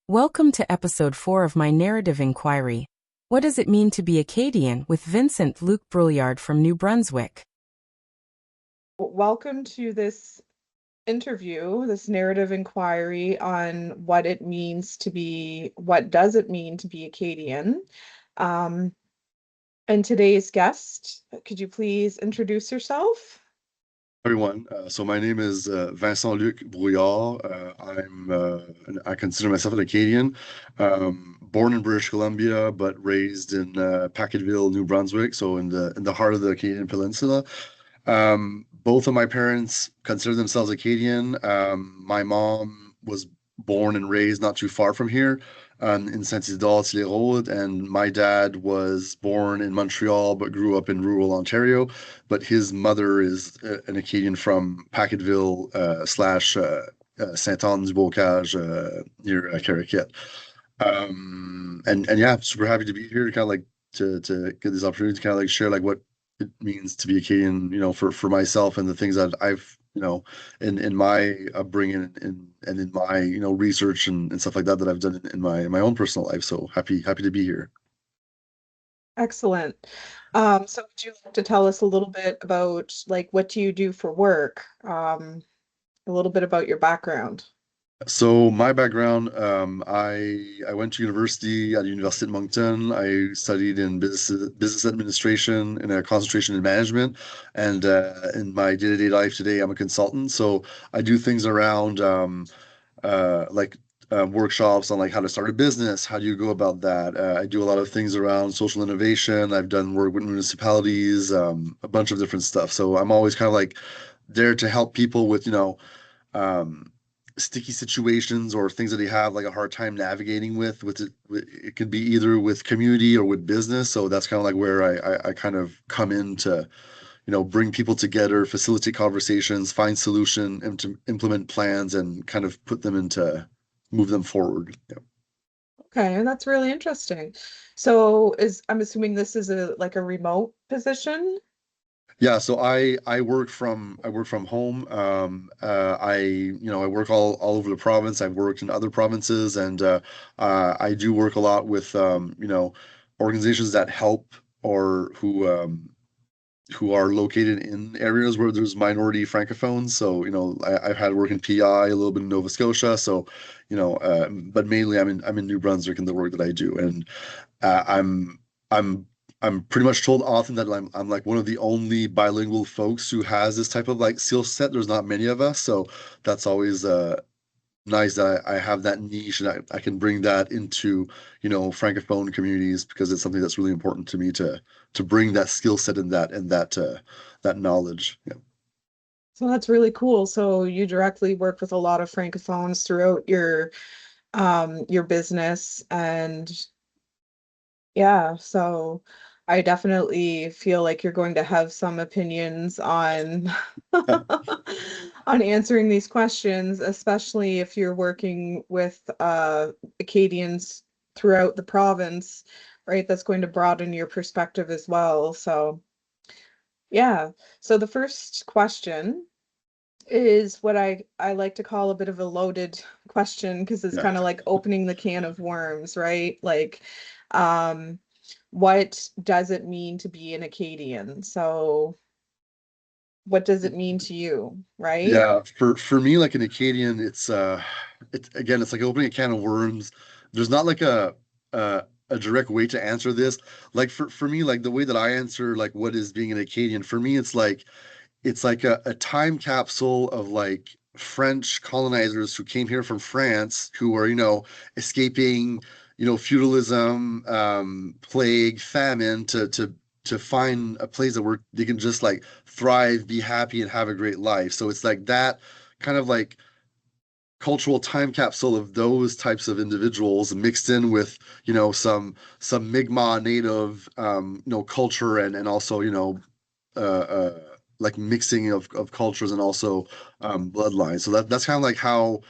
Welcome to episode 4 of my narrative inquiry. What does it mean to be Acadian with Vincent Luc Brouillard from New Brunswick? Welcome to this interview, this narrative inquiry on what does it mean to be Acadian? Um, and today's guest, could you please introduce yourself? Everyone. So my name is Vincent Luc Brouillard. I consider myself an Acadian, born in British Columbia, but raised in Packetville, New Brunswick, so in the heart of the Acadian Peninsula. Both of my parents consider themselves Acadian. My mom was born and raised not too far from here, in Saint-Isidore-les-Rôdes, and my dad was born in Montreal but grew up in rural Ontario. But his mother is an Acadian from Packetville slash Saint-Anne-du-Bocage near Caraquet. And yeah, super happy to be here to kind of like to get this opportunity to kind of like share like what it means to be Acadian, for myself and the things that I've, in my upbringing and in my, research and stuff like that that I've done in my own personal life. So happy to be here. Excellent. So would you like to tell us a little bit about like what do you do for work? A little bit about your background. So my background, I went to university at the University of Moncton. I studied in business administration and a concentration in management. And in my day-to-day life today, I'm a consultant. So I do things around like workshops on like how to start a business. How do you go about that? I do a lot of things around social innovation. I've done work with municipalities, a bunch of different stuff. So I'm always kind of like there to help people with, um, sticky situations or things that they have like a hard time navigating with it. It could be either with community or with business. So that's kind of like where I kind of come in to, bring people together, facilitate conversations, find solution, and to implement plans and kind of put them into move them forward. Yeah. Okay, and that's really interesting. So I'm assuming this is a like a remote position? Yeah, so I work from home. I work all over the province. I've worked in other provinces, and I do work a lot with organizations that help or who are located in areas where there's minority francophones. So I've had work in PI, a little bit in Nova Scotia. So but mainly I'm in New Brunswick in the work that I do, and uh, I'm I'm I'm pretty much told often that I'm like one of the only bilingual folks who has this type of like skill set. There's not many of us, so that's always nice that I have that niche and I can bring that into francophone communities because it's something that's really important to me to bring that skill set and that knowledge. Yeah. So that's really cool. So you directly work with a lot of francophones throughout your business and yeah, so I definitely feel like you're going to have some opinions on on answering these questions, especially if you're working with Acadians throughout the province, right? That's going to broaden your perspective as well. So yeah. So the first question is what I like to call a bit of a loaded question because it's Yeah. kind of like opening the can of worms, right? Like, um, what does it mean to be an Acadian? So, what does it mean to you, right? Yeah, for me, like an Acadian, it's like opening a can of worms. There's not like a direct way to answer this. Like for me, like the way that I answer like what is being an Acadian, for me, it's like a time capsule of like French colonizers who came here from France who are, escaping, feudalism, plague, famine to find a place that where they can just like thrive, be happy, and have a great life. So it's like that kind of like cultural time capsule of those types of individuals mixed in with, some Mi'kmaq native, culture and also, uh, uh, like mixing of cultures and also bloodlines. So that's kind of like how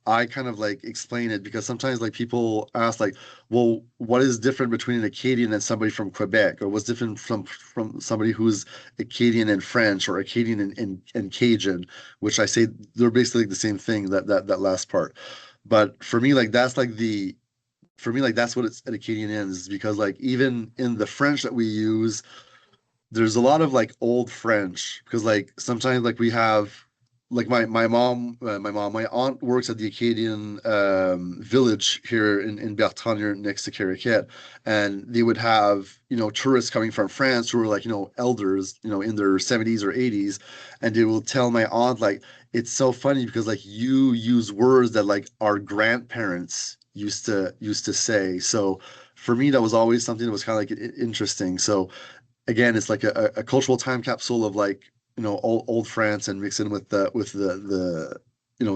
I kind of like explain it because sometimes like people ask like, well, what is different between an Acadian and somebody from Quebec, or what's different from somebody who's Acadian and French or Acadian and Cajun, which I say they're basically the same thing. That last part. But for me, like that's like the for me, like that's what it's an Acadian is because like even in the French that we use, there's a lot of like old French because like sometimes like we have like my aunt works at the Acadian village here in Bertrand here next to Caraquet, and they would have tourists coming from France who were like elders in their 70s or 80s, and they will tell my aunt like it's so funny because like you use words that like our grandparents used to say. So for me that was always something that was kind of like interesting. So again, it's like a cultural time capsule of like old France and mix in with the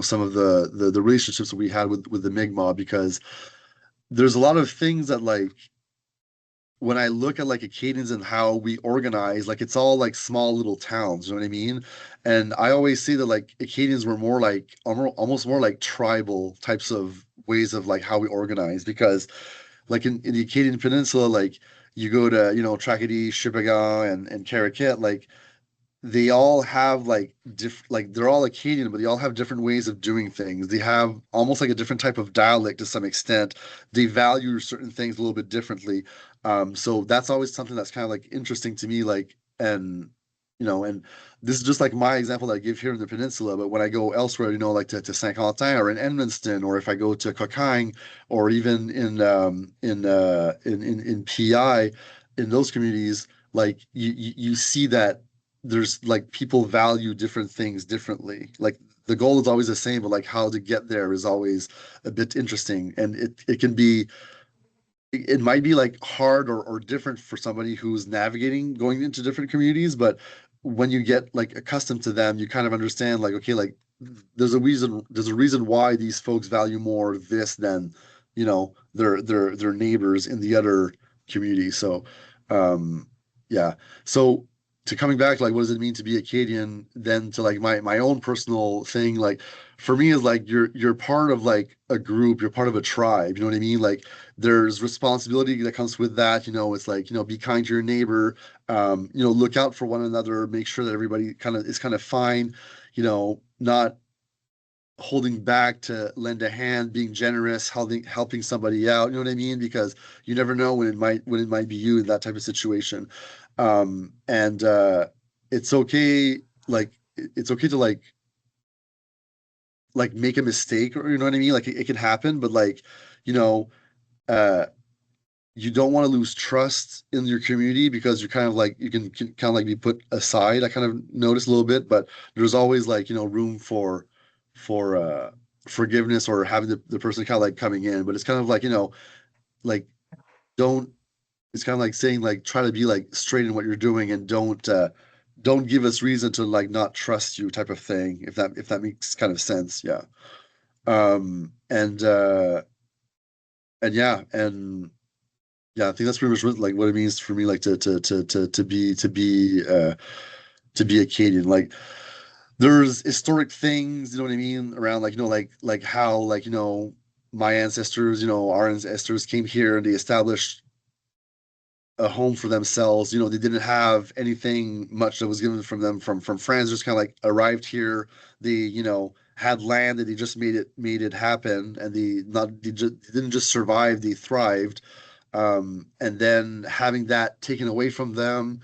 some of the relationships that we had with the Mi'kmaq because there's a lot of things that like when I look at like Acadians and how we organize, like it's all like small little towns, you know what I mean? And I always say that like Acadians were more like almost more like tribal types of ways of like how we organize because like in the Acadian Peninsula, like you go to, Tracadie, Shippagan, and Caraquet, like they all have like they're all Acadian, but they all have different ways of doing things. They have almost like a different type of dialect to some extent. They value certain things a little bit differently. So that's always something that's kind of like interesting to me, like and this is just like my example that I give here in the peninsula, but when I go elsewhere, like to Saint Quentin or in Edmundston, or if I go to Coquin, or even in PI, in those communities, like you see that there's like people value different things differently. Like the goal is always the same, but like how to get there is always a bit interesting. And it can be it might be like hard or different for somebody who's navigating going into different communities, but when you get like accustomed to them, you kind of understand like, okay, like there's a reason why these folks value more this than, their neighbors in the other community. So um yeah. So to coming back, like what does it mean to be Acadian, then to like my own personal thing, like for me is like you're part of like a group, you're part of a tribe, you know what I mean? Like there's responsibility that comes with that. It's like, be kind to your neighbor, look out for one another, make sure that everybody kind of fine, not holding back to lend a hand, being generous, helping somebody out, you know what I mean? Because you never know when it might be you in that type of situation. And it's okay, like it's okay to like make a mistake, or you know what I mean? Like it can happen, but like, you know, uh you don't want to lose trust in your community because you're kind of like you can kind of like be put aside. I kind of notice a little bit, but there's always like room for forgiveness or having the person kind of like coming in. But it's kind of like like don't it's kind of like saying like try to be like straight in what you're doing and don't give us reason to like not trust you type of thing, if that makes kind of sense. Yeah. And yeah, and yeah, I think that's pretty much like what it means for me, like to be Acadian. Like there's historic things, you know what I mean, around like like how like my ancestors, our ancestors came here and they established a home for themselves. They didn't have anything much that was given from them from France. Just kind of like arrived here. They had land and they just made it happen. And they didn't just survive, they thrived. And then having that taken away from them,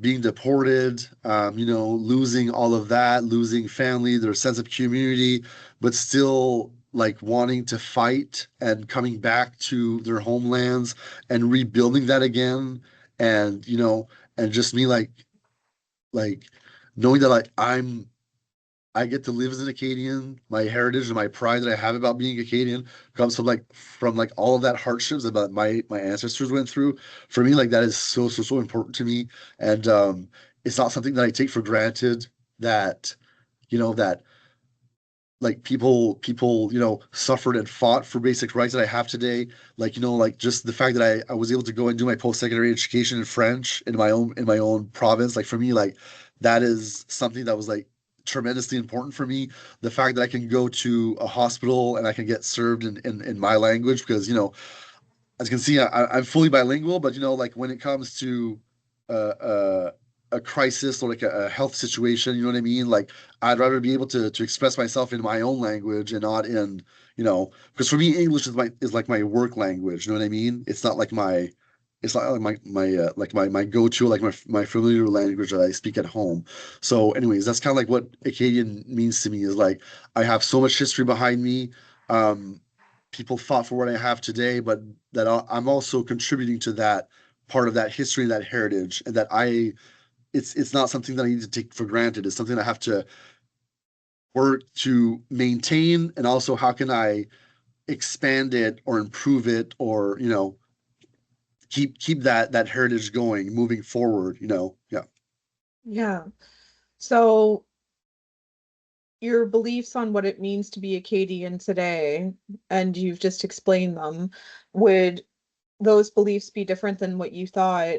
being deported, losing all of that, losing family, their sense of community, but still like wanting to fight and coming back to their homelands and rebuilding that again. And, and just me like knowing that like I get to live as an Acadian. My heritage and my pride that I have about being Acadian comes from all of that hardships that my ancestors went through. For me, like that is so so so important to me, and it's not something that I take for granted. That that like people suffered and fought for basic rights that I have today. Like like just the fact that I was able to go and do my post-secondary education in French in my own province. Like for me, like that is something that was like tremendously important for me. The fact that I can go to a hospital and I can get served in my language because as you can see, I'm fully bilingual, but like when it comes to a crisis or like a health situation, you know what I mean? Like I'd rather be able to express myself in my own language and not in because for me, English is like my work language. You know what I mean? It's not like my go-to, like my familiar language that I speak at home. So, anyways, that's kind of like what Acadian means to me is like I have so much history behind me. Um, People fought for what I have today, but that I'm also contributing to that part of that history and that heritage, and that it's not something that I need to take for granted. It's something I have to work to maintain, and also how can I expand it or improve it, or keep that heritage going, moving forward. Yeah. Yeah. So your beliefs on what it means to be Acadian today, and you've just explained them, would those beliefs be different than what you thought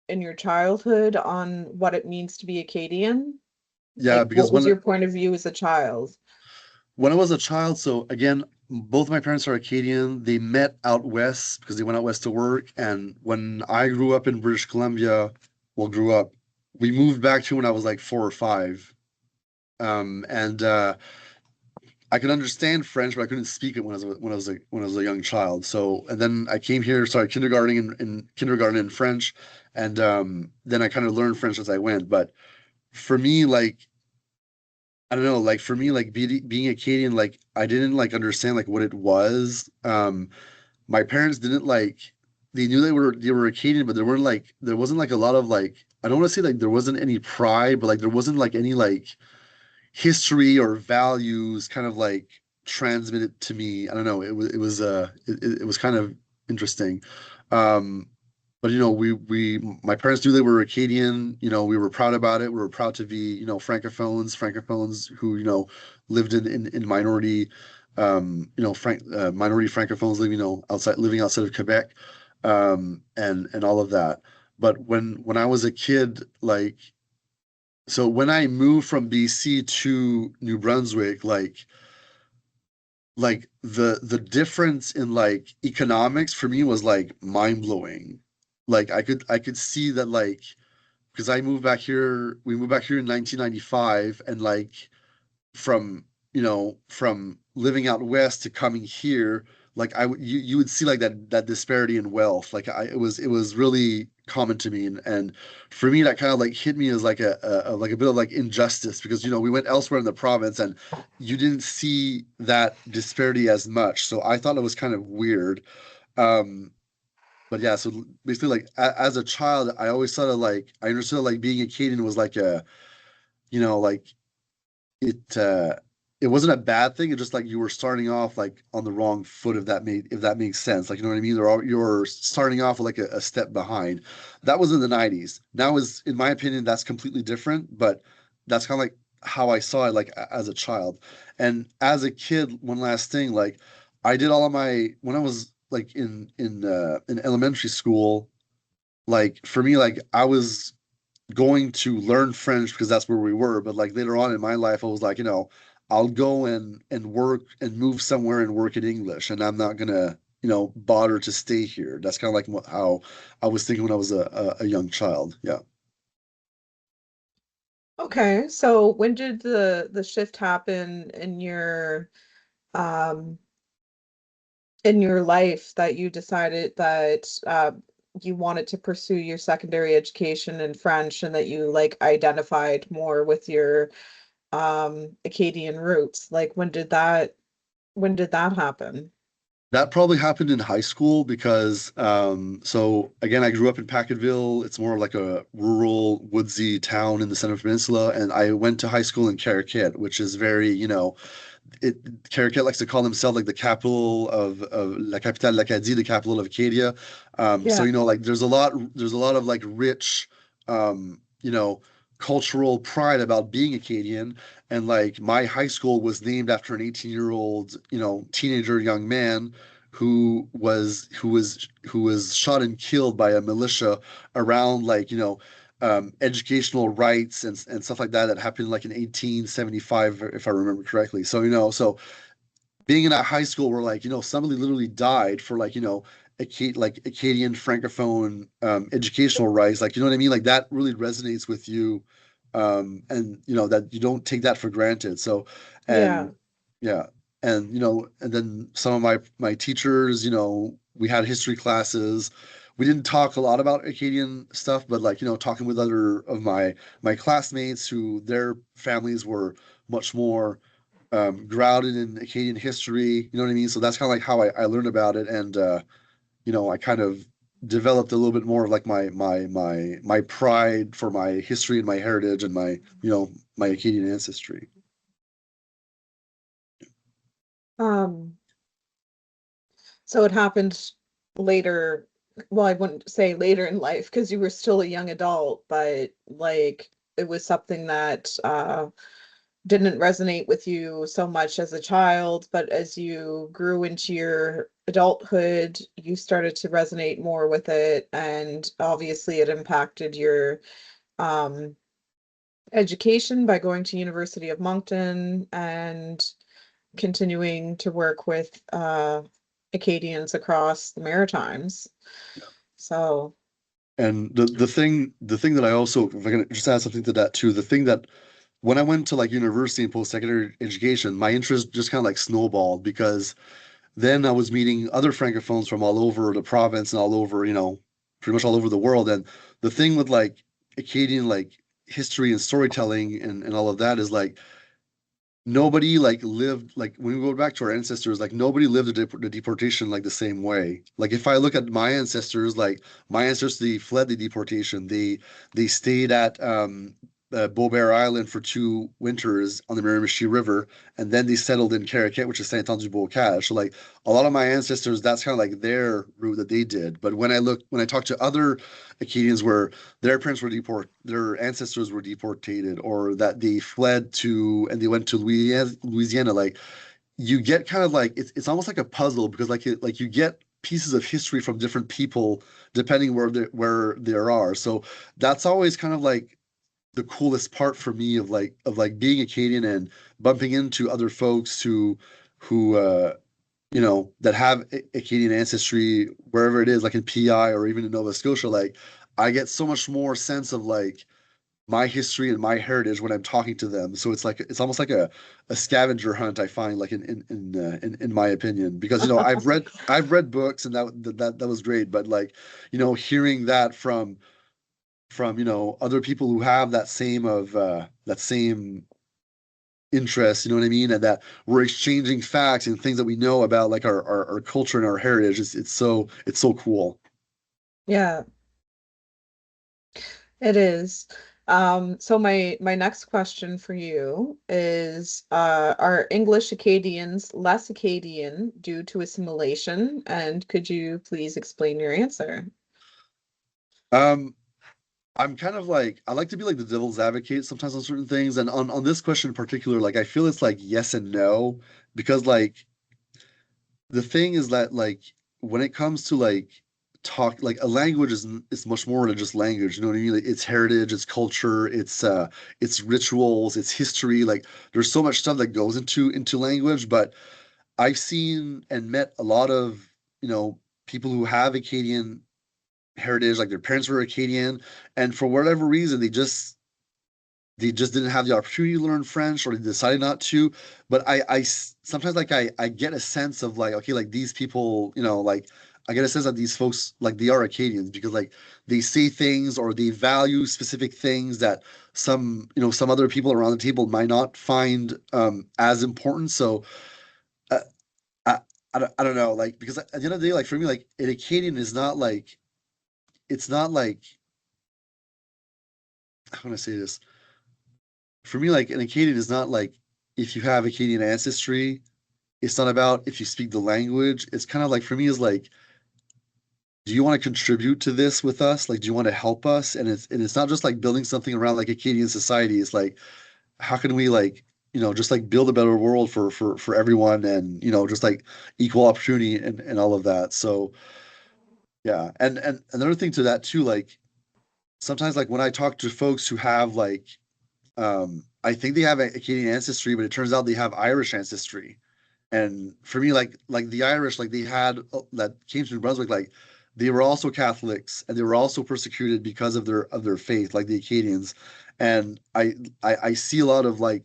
in your childhood on what it means to be Acadian? Yeah, Like, because what was your point of view as a child? when I was a child, so again, both my parents are Acadian. They met out west because they went out west to work. And when I grew up in British Columbia, well, grew up, we moved back to when I was like 4 or 5. And I could understand French, but I couldn't speak it when I was a young child. So, and then I came here, started kindergarten in kindergarten in French, and then I kind of learned French as I went. But for me, like I don't know, like for me, like being Acadian, like I didn't like understand like what it was. My parents didn't like they knew they were Acadian, but there wasn't like a lot of like I don't want to say like there wasn't any pride, but like there wasn't like any like history or values kind of like transmitted to me. I don't know. It was kind of interesting. Um, but we my parents knew they were Acadian. We were proud about it. We were proud to be francophones who lived in minority minority francophones living living outside of Quebec, and all of that. But when I was a kid, like so when I moved from BC to New Brunswick, like the difference in like economics for me was like mind blowing. Like I could see that like because we moved back here in 1995, and like from living out west to coming here, like you would see like that disparity in wealth. Like it was really common to me, and for me that kind of like hit me as like like a bit of like injustice, because we went elsewhere in the province and you didn't see that disparity as much. So I thought it was kind of weird. Um, but yeah, so basically like as a child, I always thought of like I understood like being a Acadian was like like it it wasn't a bad thing. It's just like you were starting off like on the wrong foot, if that makes sense. Like you know what I mean? You're starting off with like a step behind. That was in the 90s. Now is in my opinion that's completely different, but that's kind of like how I saw it like as a child. And as a kid, one last thing, like I did all of my when I was like in elementary school, like for me, like I was going to learn French because that's where we were. But like later on in my life, I was like, I'll go and work and move somewhere and work in English, and I'm not gonna, bother to stay here. That's kind of like how I was thinking when I was a young child. Yeah. Okay, so when did the shift happen um in your life that you decided that you wanted to pursue your secondary education in French, and that you like identified more with your Acadian roots? Like, when did that happen? That probably happened in high school because, so again, I grew up in Packetville. It's more like a rural, woodsy town in the Central Peninsula, and I went to high school in Caraquet, which is very, it Caraquet likes to call themselves like the capital of La Capitale l'Acadie, the capital of Acadia. So Yeah, like there's a lot of like rich, um, you know, cultural pride about being Acadian. And like my high school was named after an 18-year-old, teenager young man who was shot and killed by a militia around like educational rights and stuff like that happened like in 1875, if I remember correctly. So so being in a high school where like somebody literally died for like Acadian francophone educational rights, like you know what I mean, like that really resonates with you, and that you don't take that for granted. So yeah. and yeah. and and then some of my teachers, we had history classes. We didn't talk a lot about Acadian stuff, but like, talking with other of my classmates who their families were much more grounded in Acadian history, you know what I mean? So that's kind of like how I learned about it, and I kind of developed a little bit more of like my pride for my history and my heritage and my Acadian ancestry. Um, so it happened later. Well, I wouldn't say later in life because you were still a young adult, but like it was something that didn't resonate with you so much as a child, but as you grew into your adulthood, you started to resonate more with it, and obviously it impacted your um, education by going to University of Moncton and continuing to work with Acadians across the Maritimes. So, And the thing that I also, if I can just add something to that too, the thing that when I went to like university and post-secondary education, my interest just kind of like snowballed because then I was meeting other francophones from all over the province and all over, pretty much all over the world. And the thing with like Acadian like history and storytelling and all of that is like nobody like lived like when we go back to our ancestors, like nobody lived the deportation like the same way. Like if I look at my ancestors, like my ancestors, they fled the deportation. They stayed at Beaubear Island for 2 winters on the Miramichi River, and then they settled in Caraquet, which is Saint-Anne-du-Bocage. So like a lot of my ancestors, that's kind of like their route that they did. But when I talk to other Acadians where their ancestors were deported, or that they fled to and they went to Louisiana, like you get kind of like it's almost like a puzzle because like you get pieces of history from different people depending where they are. So that's always kind of like the coolest part for me of like being Acadian and bumping into other folks who that have Acadian ancestry wherever it is, like in PI or even in Nova Scotia. Like I get so much more sense of like my history and my heritage when I'm talking to them. So it's almost like a scavenger hunt, I find, like in my opinion, because I've read books and that was great, but like hearing that from other people who have that same interest, you know what I mean, and that we're exchanging facts and things that we know about like our culture and our heritage. It's so cool. yeah, it is. So my next question for you is, are English Acadians less Acadian due to assimilation? And could you please explain your answer? Um, I'm kind of like I like to be like the devil's advocate sometimes on certain things, and on this question in particular, like I feel it's like yes and no, because like the thing is that like when it comes to like a language is much more than just language, you know what I mean? Like, it's heritage, it's culture, it's rituals, it's history. Like there's so much stuff that goes into language. But I've seen and met a lot of people who have Acadian heritage, like their parents were Acadian, and for whatever reason they just didn't have the opportunity to learn French, or they decided not to. But sometimes like I get a sense of like, okay, like these people, like I get a sense that these folks like they are Acadians because like they say things or they value specific things that some other people around the table might not find as important. So uh, I, I don't know, like, because at the end of the day, like for me, like an Acadian is not like it's not like I want to say this. For me, like an Acadian is not like if you have Acadian ancestry, it's not about if you speak the language. It's kind of like for me is like, do you want to contribute to this with us? Like, do you want to help us? And it's not just like building something around like Acadian society. It's like, how can we like, just like build a better world for everyone and just like equal opportunity and all of that. So yeah. And another thing to that too, like sometimes like when I talk to folks who have like I think they have a Acadian ancestry, but it turns out they have Irish ancestry. And for me, like the Irish, like they had that came to New Brunswick, like they were also Catholics and they were also persecuted because of their faith, like the Acadians. And I see a lot of like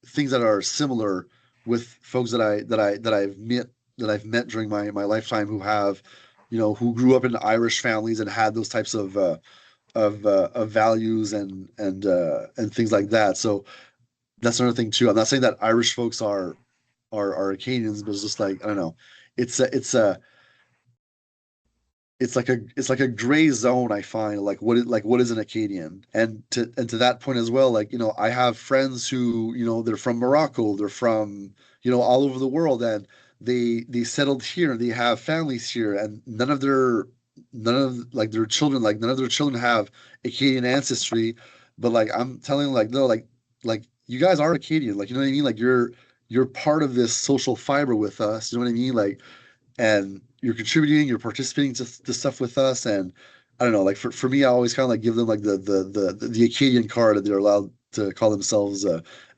things that are similar with folks that I've met during my lifetime who have, who grew up in Irish families and had those types of values and things like that. So that's another thing too. I'm not saying that Irish folks are Acadians, but it's just like I don't know. It's a it's a it's like a gray zone I find like what is an Acadian, and to that point as well, like I have friends who they're from Morocco, they're from all over the world, and they settled here and they have families here, and none of like their children, like none of their children have Acadian ancestry, but like I'm telling them like no, like you guys are Acadian, like you know what I mean, like you're part of this social fiber with us, you know what I mean, like, and you're contributing, you're participating to stuff with us. And I don't know, like for me, I always kind of like give them like the Acadian card that they're allowed to call themselves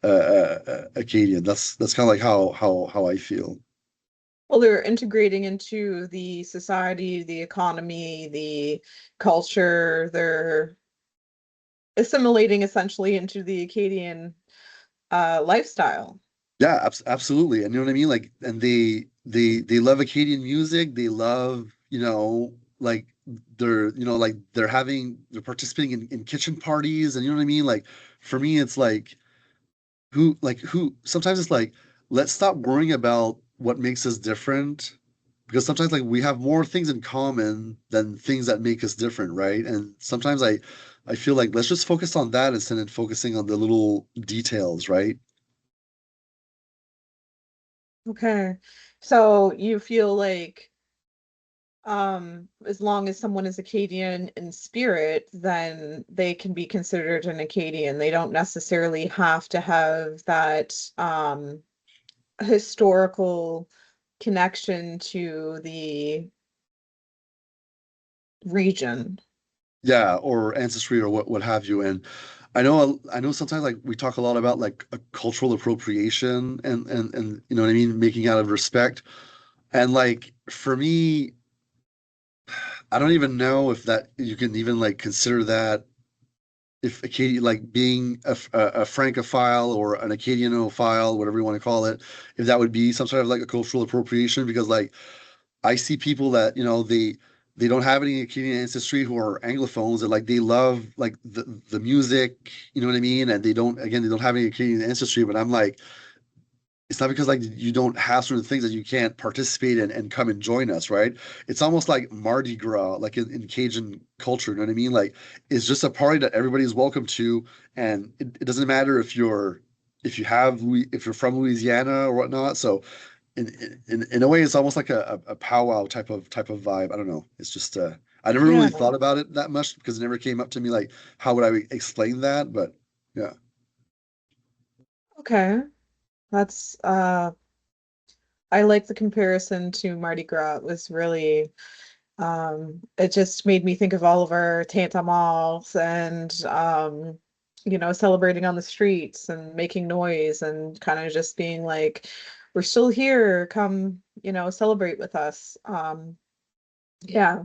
Acadian. That's kind of like how I feel. Well, they're integrating into the society, the economy, the culture. They're assimilating essentially into the Acadian lifestyle. Yeah, absolutely. And you know what I mean? Like, and they love Acadian music. They love, like they're participating in kitchen parties, and you know what I mean? Like, for me, it's like who sometimes it's like let's stop worrying about what makes us different, because sometimes like we have more things in common than things that make us different, right? And sometimes I feel like let's just focus on that instead of focusing on the little details, right? Okay. So you feel like as long as someone is Acadian in spirit, then they can be considered an Acadian. They don't necessarily have to have that historical connection to the region. Yeah, or ancestry or what have you. And I know sometimes like we talk a lot about like a cultural appropriation and you know what I mean, making out of respect. And like for me, I don't even know if that you can even like consider that, if Acadian, like being a Francophile or an Acadianophile, whatever you want to call it, if that would be some sort of like a cultural appropriation, because like I see people that they don't have any Acadian ancestry who are Anglophones, and like they love like the music, you know what I mean, and they don't have any Acadian ancestry, but I'm like, it's not because like you don't have certain things that you can't participate in and come and join us, right? It's almost like Mardi Gras, like in Cajun culture, you know what I mean? Like it's just a party that everybody's welcome to, and it doesn't matter if you have if you're from Louisiana or whatnot. So in a way, it's almost like a powwow type of vibe. I don't know. It's just I never Yeah. really thought about it that much because it never came up to me like how would I explain that, but yeah. Okay. That's I like the comparison to Mardi Gras. It was really it just made me think of all of our tantamals and celebrating on the streets and making noise and kind of just being like, we're still here, come, celebrate with us. Yeah.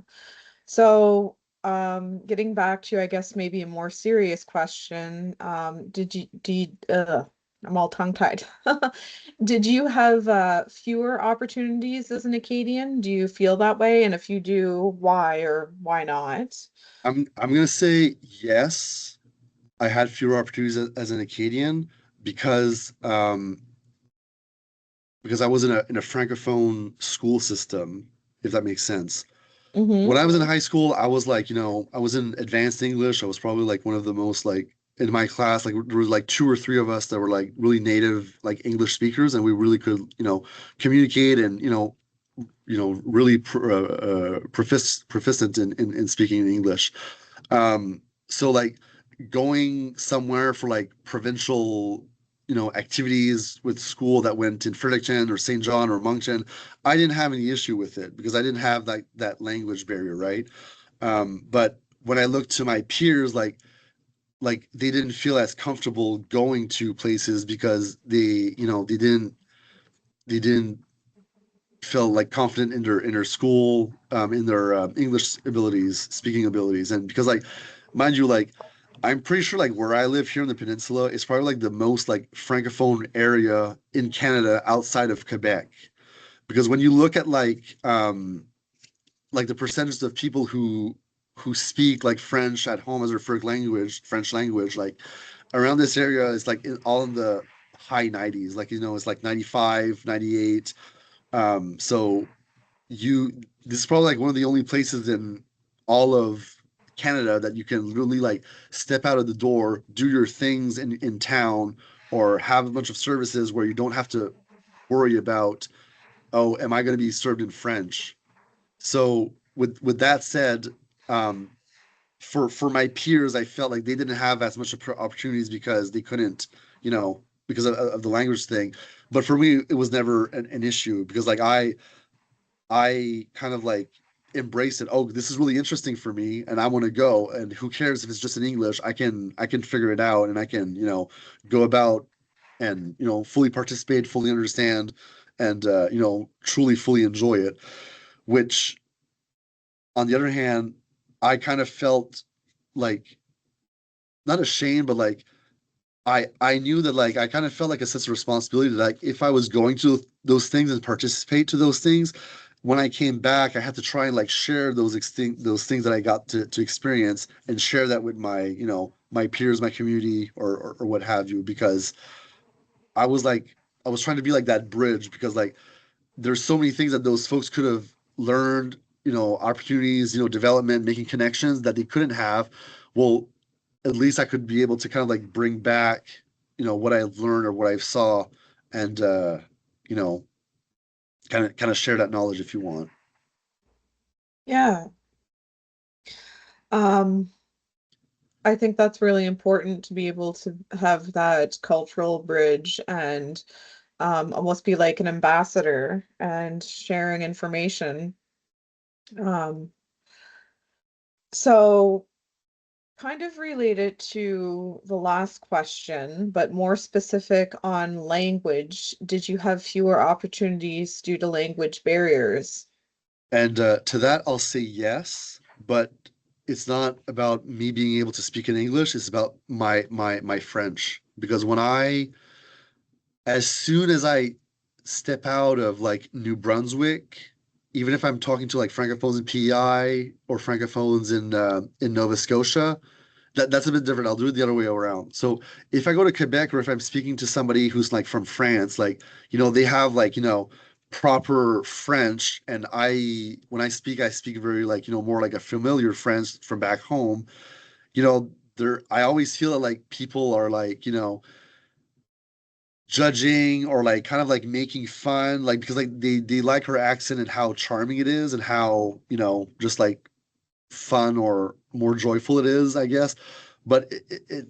So, getting back to, I guess, maybe a more serious question, I'm all tongue-tied. Did you have fewer opportunities as an Acadian? Do you feel that way? And if you do, why or why not? I'm gonna say yes. I had fewer opportunities as an Acadian because because I was in a francophone school system, if that makes sense. When Mm-hmm. I was in high school, I was like, I was in advanced English. I was probably like one of the most like in my class, like there was like two or three of us that were like really native like English speakers, and we really could, communicate and really proficient in speaking in English. So like going somewhere for like provincial, activities with school that went in Fredericton or St. John or Moncton, I didn't have any issue with it because I didn't have that language barrier, right? But when I looked to my peers, like they didn't feel as comfortable going to places because they didn't feel like confident in their school, in their English abilities, speaking abilities, and because like mind you, like I'm pretty sure like where I live here in the peninsula is probably like the most like francophone area in Canada outside of Quebec. Because when you look at like the percentage of people who speak like French at home as their first language, French language, like around this area is like all in the high 90s. Like it's like 95, 98. So you this is probably like one of the only places in all of Canada that you can literally like step out of the door, do your things in town, or have a bunch of services where you don't have to worry about, oh, am I going to be served in French? So with that said, um, for my peers, I felt like they didn't have as much opportunities because they couldn't, because of the language thing. But for me, it was never an issue because like I kind of like embrace it. Oh, this is really interesting for me, and I want to go. And who cares if it's just in English? I can figure it out, and I can go about and fully participate, fully understand, and truly fully enjoy it. Which, on the other hand, I kind of felt like not ashamed, but like I knew that like I kind of felt like a sense of responsibility that like if I was going to those things and participate to those things, when I came back, I had to try and like share those things that I got to experience and share that with my my peers, my community, or what have you, because I was trying to be like that bridge because like there's so many things that those folks could have learned, opportunities, development, making connections that they couldn't have. Well, at least I could be able to kind of like bring back, what I've learned or what I saw, and you know, kind of share that knowledge if you want. Yeah. Um, I think that's really important to be able to have that cultural bridge and almost be like an ambassador and sharing information. Um, so kind of related to the last question, but more specific on language, did you have fewer opportunities due to language barriers? And to that, I'll say yes, but it's not about me being able to speak in English. It's about my French. Because as soon as I step out of like New Brunswick, even if I'm talking to like francophones in PEI or francophones in Nova Scotia, that's a bit different. I'll do it the other way around. So if I go to Quebec or if I'm speaking to somebody who's like from France, like, they have like, proper French, and when I speak very like, more like a familiar French from back home, I always feel that like people are like, judging or like kind of like making fun, like because like they like her accent and how charming it is and how, just like fun or more joyful it is, I guess. But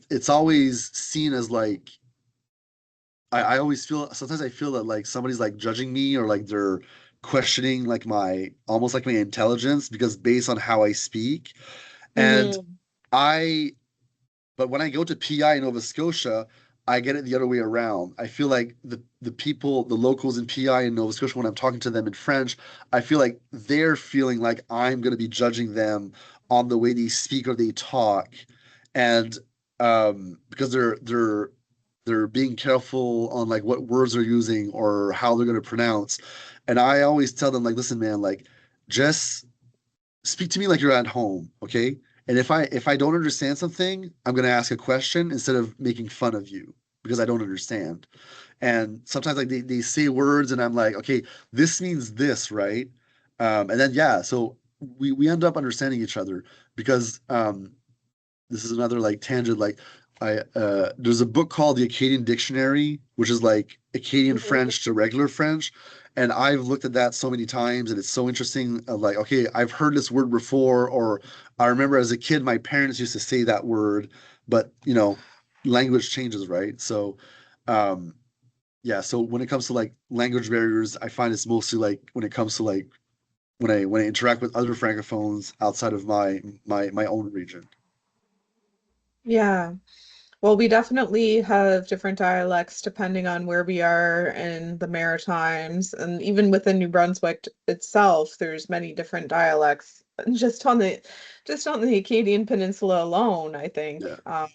it's always seen as like I always feel sometimes I feel that like somebody's like judging me or like they're questioning like my almost like my intelligence because based on how I speak. And Hmm. I but when I go to PI in Nova Scotia, I get it the other way around. I feel like the people, the locals in PI in Nova Scotia, when I'm talking to them in French, I feel like they're feeling like I'm going to be judging them on the way they speak or they talk, and because they're being careful on like what words they're using or how they're going to pronounce. And I always tell them like, listen, man, like just speak to me like you're at home, okay? And if I don't understand something, I'm gonna ask a question instead of making fun of you because I don't understand. And sometimes like they say words and I'm like, okay, this means this, right? And then yeah, so we end up understanding each other because this is another like tangent. Like there's a book called the Acadian Dictionary, which is like Acadian Mhm. French to regular French. And I've looked at that so many times, and it's so interesting. Like, okay, I've heard this word before, or I remember as a kid, my parents used to say that word, but language changes, right? So, um, yeah. So when it comes to like language barriers, I find it's mostly like when it comes to like when I interact with other francophones outside of my own region. Yeah. Well, we definitely have different dialects depending on where we are in the Maritimes, and even within New Brunswick itself, there's many different dialects. Just on the Acadian Peninsula alone, I think. Yeah.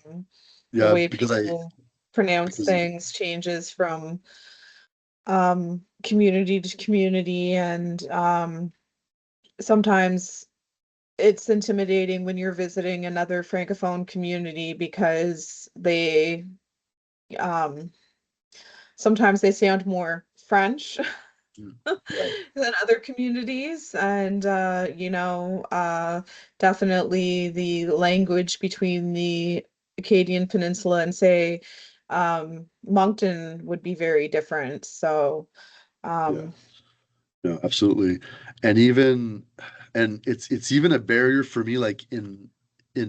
The Yeah, way people pronounce because things changes from community to community, and sometimes it's intimidating when you're visiting another Francophone community because um sometimes they sound more French right. than other communities, and definitely the language between the Acadian Peninsula and say Moncton would be very different. So Yeah. um No, absolutely. And even and it's even a barrier for me like in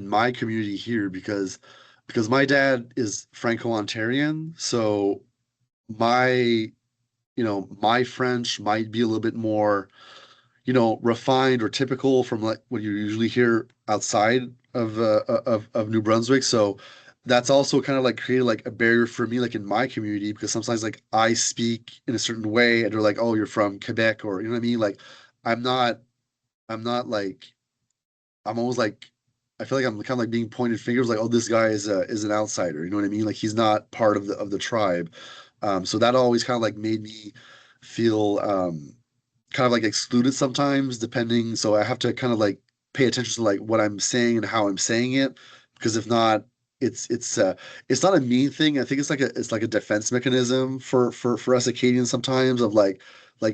my community here because my dad is Franco-Ontarian, so my my French might be a little bit more refined or typical from like what you usually hear outside of New Brunswick. So that's also kind of like created like a barrier for me, like in my community, because sometimes like I speak in a certain way and they're like, oh, you're from Quebec, or you know what I mean? Like I'm not, I'm not like, I'm almost like, I feel like I'm kind of like being pointed fingers, like, oh, this guy is an outsider. You know what I mean? Like he's not part of the tribe. So that always kind of like made me feel kind of like excluded sometimes, depending. So I have to kind of like pay attention to like what I'm saying and how I'm saying it, because if not, it's not a mean thing. I think it's like a defense mechanism for us Acadians sometimes of like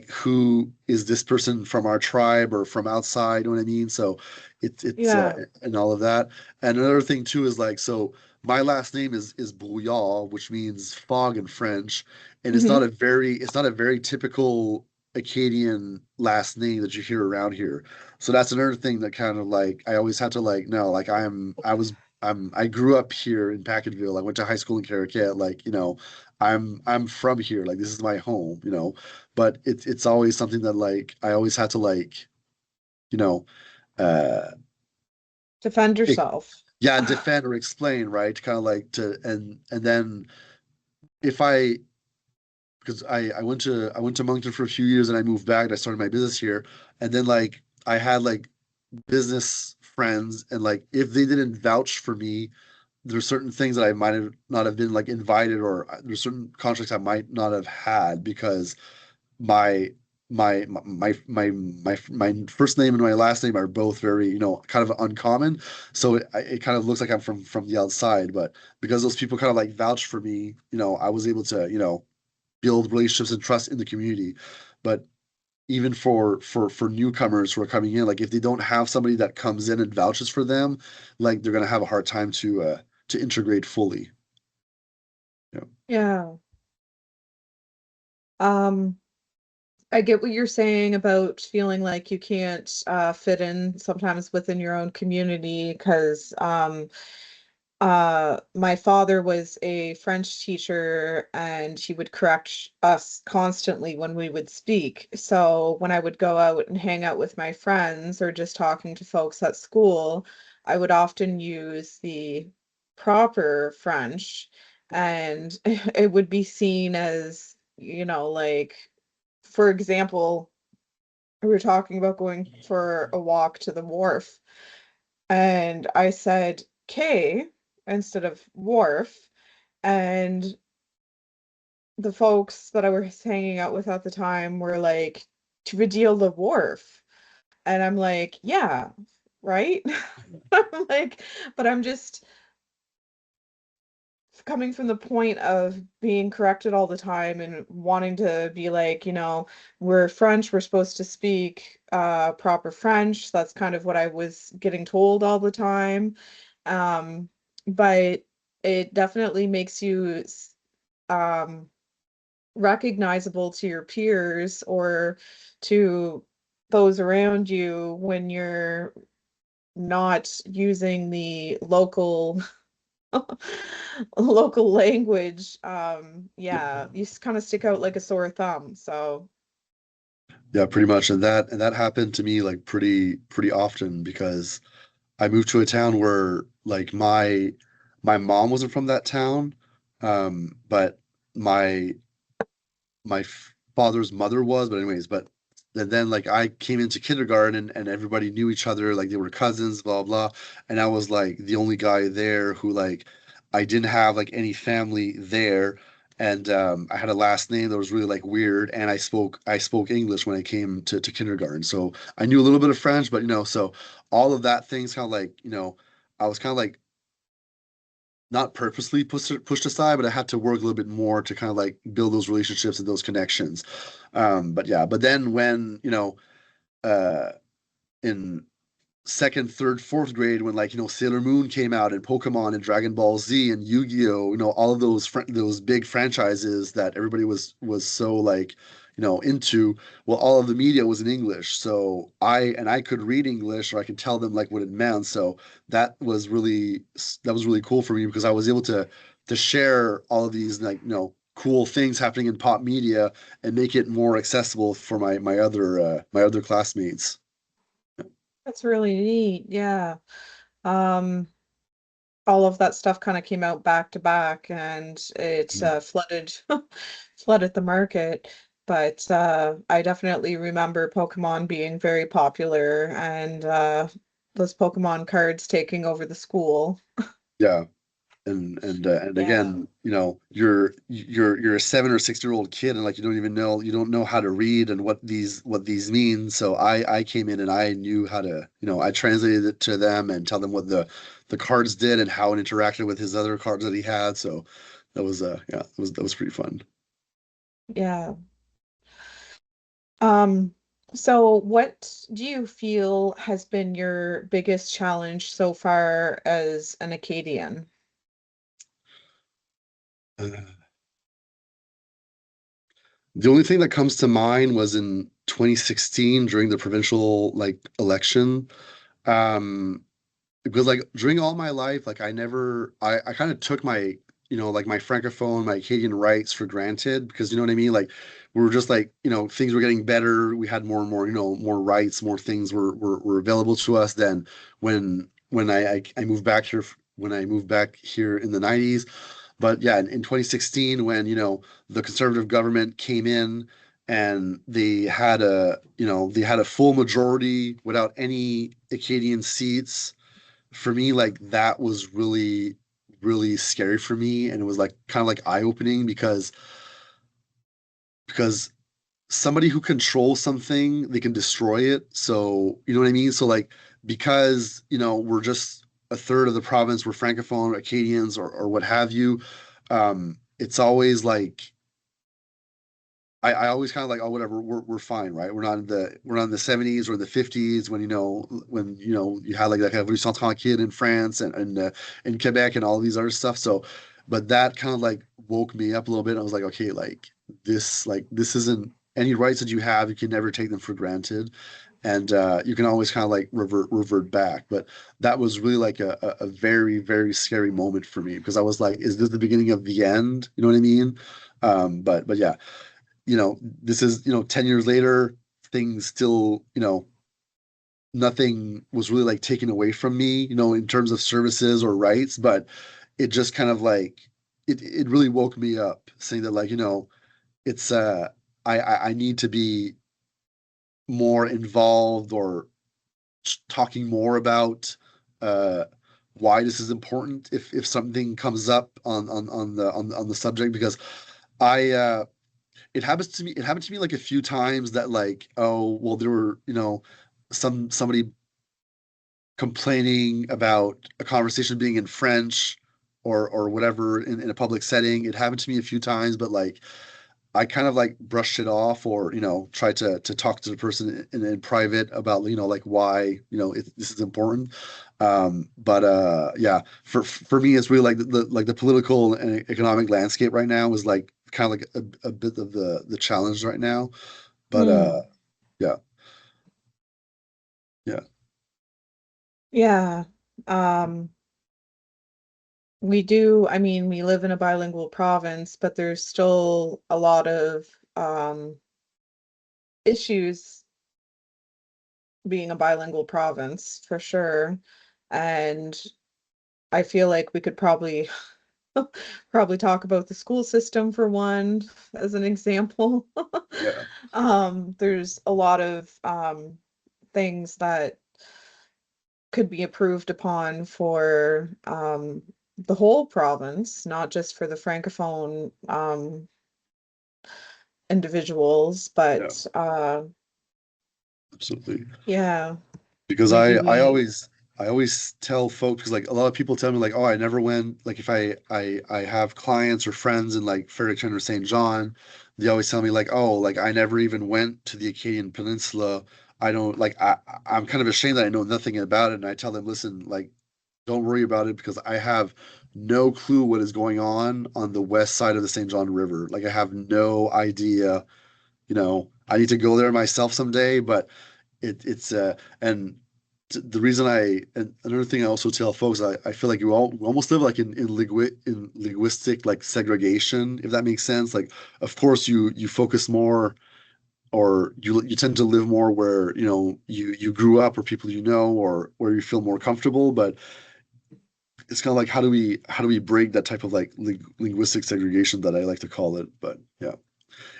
who is this person from our tribe or from outside, you know what I mean? So it's yeah. and all of that. And another thing too is like so my last name is Brouillard, which means fog in French, and Hmm. it's not a very typical Acadian last name that you hear around here. So that's another thing that kind of like I always had to like no, like I grew up here in Packetville. I went to high school in Caracat. Like, I'm from here. Like this is my home. But it's always something that like I always had to like, you know, uh Defend it, yourself. yeah, defend or explain, right? Kind of like to and then if I because I went to Moncton for a few years and I moved back and I started my business here. And then like I had like business friends and like if they didn't vouch for me, there's certain things that I might have not have been like invited or there's certain contracts I might not have had because my my first name and my last name are both very kind of uncommon, so it kind of looks like I'm from the outside, but because those people kind of like vouched for me, I was able to build relationships and trust in the community. But even for newcomers who are coming in, like if they don't have somebody that comes in and vouches for them, like they're gonna have a hard time to integrate fully. Yeah. Yeah. Um, I get what you're saying about feeling like you can't fit in sometimes within your own community because my father was a French teacher and he would correct us constantly when we would speak. So when I would go out and hang out with my friends or just talking to folks at school, I would often use the proper French, and it would be seen as, like, for example, we were talking about going for a walk to the wharf, and I said K instead of wharf, and the folks that I was hanging out with at the time were like, to redeal the wharf. And I'm like, yeah, right? I'm like, but I'm just coming from the point of being corrected all the time and wanting to be like, we're French, we're supposed to speak proper French. That's kind of what I was getting told all the time. Um, but it definitely makes you um recognizable to your peers or to those around you when you're not using the local local language. Yeah, you kind of stick out like a sore thumb. So, Yeah, pretty much. And that happened to me like pretty often because I moved to a town where like my mom wasn't from that town, but my father's mother was. But anyways, but and then like I came into kindergarten and everybody knew each other, like they were cousins, blah blah. And I was like the only guy there who like I didn't have like any family there. And I had a last name that was really like weird, and I spoke English when I came to kindergarten, so I knew a little bit of French, but so all of that things kind of like I was kind of like not purposely pushed aside, but I had to work a little bit more to kind of like build those relationships and those connections. But yeah, but then when, uh, in second, third, fourth grade, when like, Sailor Moon came out and Pokemon and Dragon Ball Z and Yu-Gi-Oh, all of those big franchises that everybody was so like, into, well, all of the media was in English. So I could read English, or I could tell them like what it meant. So that was really that was really cool for me because I was able to share all of these like, cool things happening in pop media and make it more accessible for my other classmates. That's really neat. Yeah. Um, all of that stuff kind of came out back to back, and it flooded flooded the market. But I definitely remember Pokemon being very popular, and those Pokemon cards taking over the school. Yeah. And Yeah. again, you're a 7 or 6 year old kid, and like you don't know how to read and what these mean. So I came in and I knew how to, I translated it to them and tell them what the cards did and how it interacted with his other cards that he had. So that was yeah, that was pretty fun. Yeah. Um, so what do you feel has been your biggest challenge so far as an Acadian? Uh, the only thing that comes to mind was in 2016 during the provincial like election. Um, because like during all my life, like I kind of took my, like my francophone, my Acadian rights for granted, because you know what I mean? Like we were just like, things were getting better. We had more and more, more rights, more things were available to us than when I moved back here when I moved back here in the 90s. But yeah, in 2016, when, the conservative government came in and they had a full majority without any Acadian seats, for me, like that was really, really scary for me. And it was like kind of like eye-opening because somebody who controls something, they can destroy it. So, you know what I mean? So like because, we're just a third of the province, we're Francophone, Acadians, or what have you, it's always like I always kind of like, oh, whatever, we're fine, right? We're not in the 70s or the 50s when you had like that Révolution tranquille in France and in Quebec and all these other stuff. So, but that kind of like woke me up a little bit. I was like, okay, like this isn't any rights that you have. You can never take them for granted, and you can always kind of like revert back. But that was really like a very, very scary moment for me because I was like, is this the beginning of the end? You know what I mean? But yeah, this is, 10 years later, things still, nothing was really like taken away from me, in terms of services or rights, but it just kind of like it really woke me up saying that like, it's I need to be more involved or talking more about uh why this is important if something comes up on the subject because I it happened to me like a few times that like, oh well, there were, somebody complaining about a conversation being in French or whatever in a public setting. It happened to me a few times, but like I kind of like brushed it off or, tried to talk to the person in private about, like why, this is important. But yeah, for me, it's really like the political and economic landscape right now is like kind of like a bit of the challenge right now. But Hmm. yeah, yeah. Yeah. Um, we do, I mean, we live in a bilingual province, but there's still a lot of issues being a bilingual province for sure. And I feel like we could probably probably talk about the school system for one as an example. Yeah, There's a lot of things that could be improved upon for the whole province, not just for the francophone individuals, yeah, but absolutely. yeah, Because maybe I always tell folks, because like a lot of people tell me like, oh, I never went, like if I have clients or friends in like Fredericton or St. John, they always tell me like, oh, like I never even went to the Acadian Peninsula. I don't like I'm kind of ashamed that I know nothing about it. And I tell them, listen, like don't worry about it because I have no clue what is going on the west side of the St. John River. Like I have no idea, I need to go there myself someday, but it's and the reason and another thing I also tell folks, I feel like we almost live like in linguistic like segregation, if that makes sense. Like, of course, you focus more, or you tend to live more where you grew up, or people or where you feel more comfortable. But it's kind of like how do we break that type of like linguistic segregation that I like to call it. But yeah,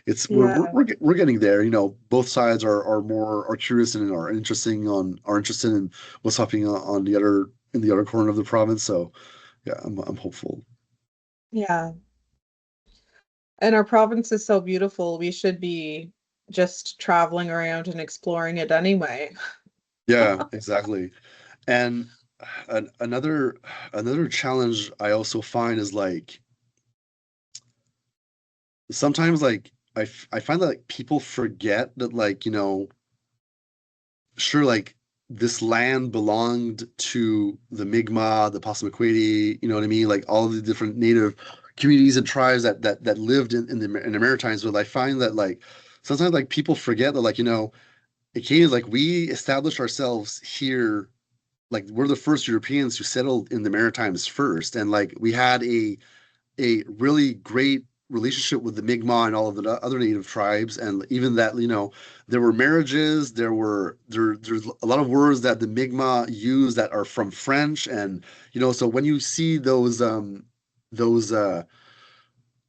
it's yeah, we're getting there. Both sides are curious and are interested in what's happening on the other in the other corner of the province. So yeah, I'm hopeful. yeah. And our province is so beautiful. We should be just traveling around and exploring it anyway. Yeah, exactly. And another challenge I also find is like sometimes like I find that like people forget that like sure, like this land belonged to the Mi'kmaq, the Passamaquoddy, you know what I mean? Like all of the different native communities and tribes that lived in the Maritimes. But I find that like sometimes like people forget that like, Acadians, like we established ourselves here, like we're the first Europeans who settled in the Maritimes first. And like we had a really great relationship with the Mi'kmaq and all of the other native tribes, and even that there were marriages, there's a lot of words that the Mi'kmaq use that are from French, and so when you see those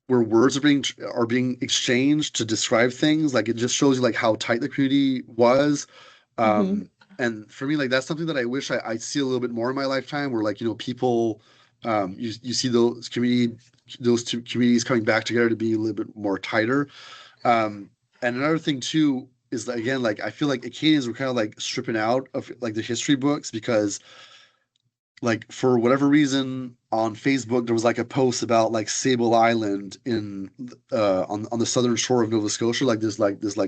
where words are being exchanged to describe things, like it just shows you like how tight the community was. Hmm. um and for me, like that's something that I wish I'd see a little bit more in my lifetime, where like people, you see those two communities coming back together to be a little bit more tighter. And another thing too is that, again, like I feel like Acadians were kind of like stripping out of like the history books, because like for whatever reason on Facebook there was like a post about like Sable Island on the southern shore of Nova Scotia, like this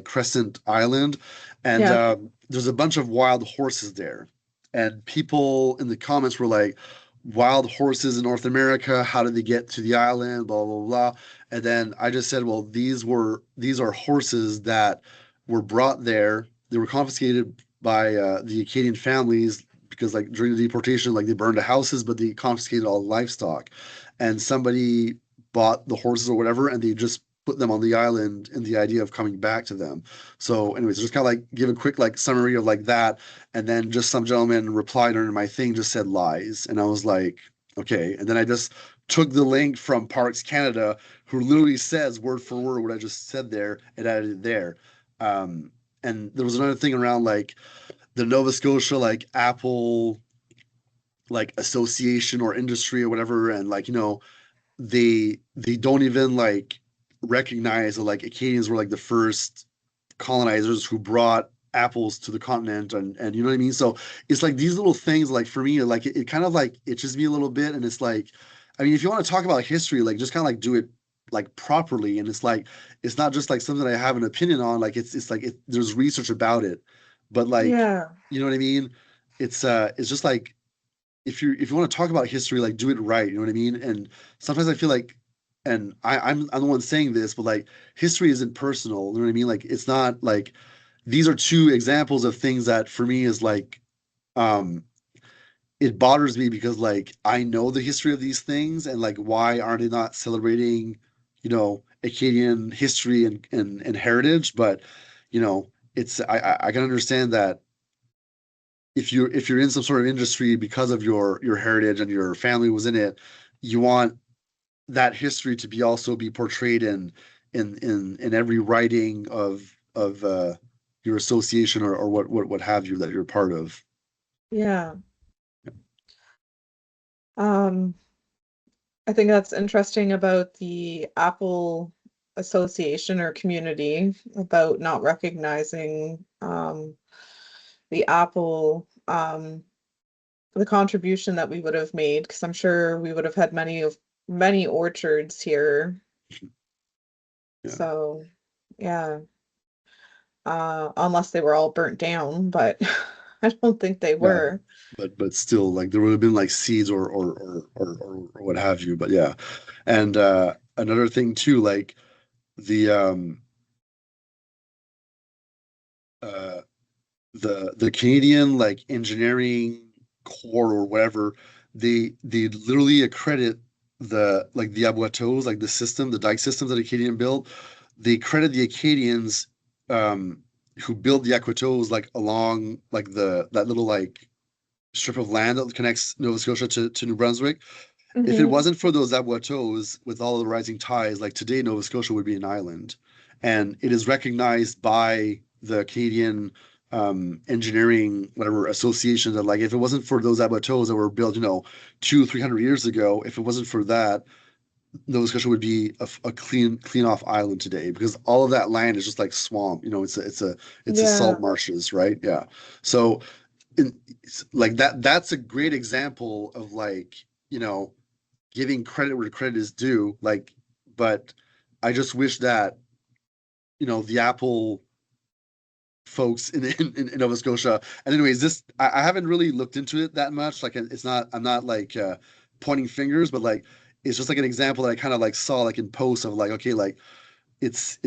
Crescent Island, and Yeah. there's a bunch of wild horses there, and people in the comments were like, wild horses in North America, how did they get to the island, blah blah blah. And then I just said, well, these are horses that were brought there, they were confiscated by the Acadian families, because like during the deportation, like they burned the houses, but they confiscated all the livestock, and somebody bought the horses or whatever, and they just put them on the island in the idea of coming back to them. So, anyways, just kind of like give a quick like summary of like that, and then just some gentleman replied under my thing, just said lies, and I was like, okay, and then I just took the link from Parks Canada, who literally says word for word what I just said there, and added it there. Um, and there was another thing around like the Nova Scotia like Apple like association or industry or whatever, and like they don't even like recognize that like Acadians were like the first colonizers who brought apples to the continent, and you know what I mean. So it's like these little things, like for me, like it kind of like itches me a little bit, and it's like, I mean, if you want to talk about history, like just kind of like do it like properly, and it's like it's not just like something I have an opinion on, like it's like there's research about it, but like, Yeah. you know what I mean. It's just like if you want to talk about history, like do it right, you know what I mean. And sometimes I feel like, and I'm the one saying this, but like history isn't personal, you know what I mean. Like it's not like these are two examples of things that for me is like, um it bothers me because like I know the history of these things, and like why aren't they not celebrating Acadian history and heritage. But it's I can understand that if you're in some sort of industry because of your heritage and your family was in it, you want that history to be also be portrayed in every writing of your association or what have you that you're part of. Yeah. Um, I think that's interesting about the Apple Association or community about not recognizing the Apple the contribution that we would have made, because I'm sure we would have had many orchards here. Yeah. So yeah. Unless they were all burnt down, but I don't think they Yeah. were. But still, like there would have been like seeds or what have you. But yeah, and another thing too, like the uh the Canadian like engineering corps or whatever, they literally accredit the abuetos, like the system, the dike systems that Acadian built. They credit the Acadians um who built the abuetos like along like the that little like strip of land that connects Nova Scotia to New Brunswick. If it Hmm. wasn't for those abuetos with all the rising tides, like today Nova Scotia would be an island, and it is recognized by the Canadian engineering whatever association that like if it wasn't for those abuetos that were built 200-300 years ago, if it wasn't for that, Nova Scotia would be a clean off island today because all of that land is just like swamp. It's a Yeah. salt marshes, right? Yeah. So in, like that's a great example of like giving credit where credit is due, like, but I just wish that the Apple folks in Nova Scotia. And anyways, I haven't really looked into it that much. Like it's not I'm not like pointing fingers, but like it's just like an example that I kind of like saw like in posts of like, okay, like it's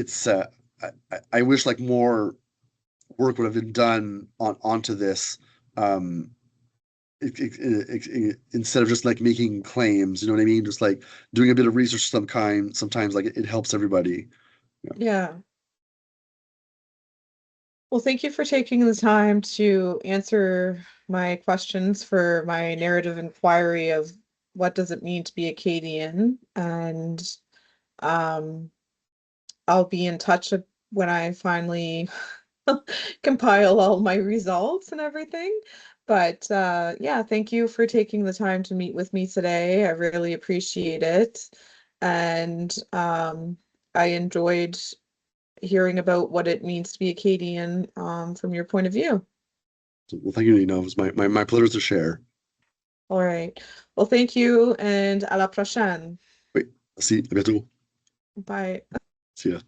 I wish like more work would have been done onto this. Um, Instead of just like making claims, you know what I mean? Just like doing a bit of research of some kind. Sometimes like it helps everybody. Yeah. Yeah. Well, thank you for taking the time to answer my questions for my narrative inquiry of what does it mean to be Acadian. And um, I'll be in touch when I finally compile all my results and everything. But yeah, thank you for taking the time to meet with me today. I really appreciate it. And I enjoyed hearing about what it means to be Acadian from your point of view. So, well, thank you. It was my pleasure to share. All right. Well, thank you and à la prochaine. Wait, see, à bientôt. Bye. See ya.